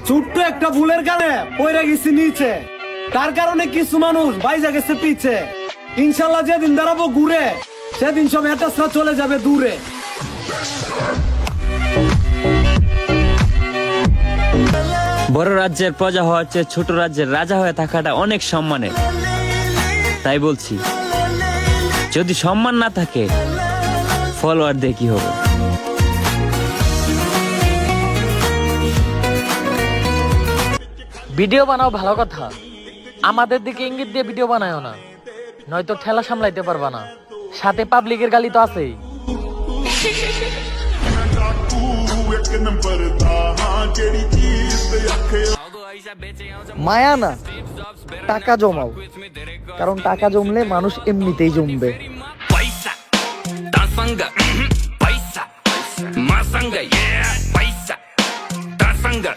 ছোট্ট একটা ভুলের কারণে পড়ে গেছি নিচে, তার কারণে কিছু মানুষ বাইজা গেছে পিছে। ইনশাল্লাহ যেদিন দাঁড়াবো ঘুরে, সেদিন সব হ্যাটাসরা চলে যাবে দূরে। বড় রাজ্যের প্রজা হওয়ার চেয়ে ছোট রাজ্যের রাজা হয়ে থাকাটা অনেক সম্মানের। তাই বলছি, যদি সম্মান না থাকে, ফলোয়ার দিয়ে কি হবে? ভিডিও বানাও ভালো কথা, আমাদের দিকে ইঙ্গিত দিয়ে ভিডিও বানায়ও না, নয়তো ঠেলা সামলাইতে পারবা না। সাথে পাবলিকের গালি তো আছেই। মায়া না, টাকা জমাও, কারণ টাকা জমলে মানুষ এমনিতেই জমবে। Paisa, tasanga, paisa, masanga, yeah, paisa, tasanga.